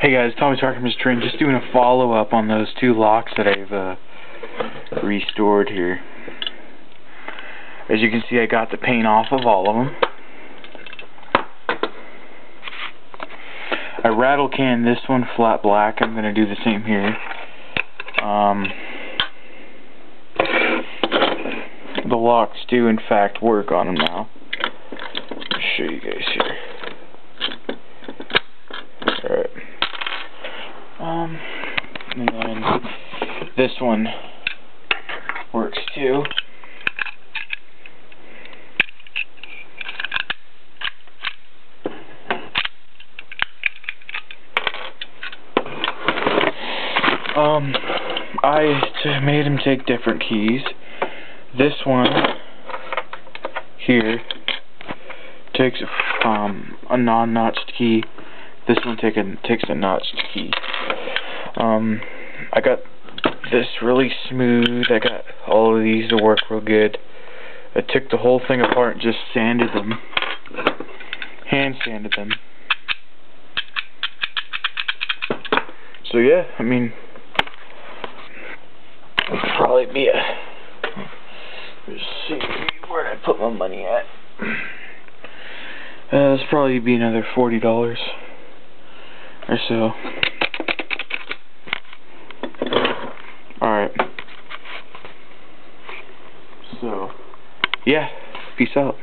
Hey guys, Tommy Talker from Mr. Train, just doing a follow-up on those two locks that I've restored here. As you can see, I got the paint off of all of them. I rattle can this one flat black. I'm going to do the same here. The locks do in fact work on them now. I'll show you guys here. Alright. And then this one works too. I made him take different keys. This one here takes a non-notched key. This one takes a notched key. I got this really smooth. I got all of these to work real good. I took the whole thing apart and just sanded them. Hand sanded them. So yeah, I mean, it'd probably be let's see, where did I put my money at? It's probably be another $40 or so. Alright. So, yeah, peace out.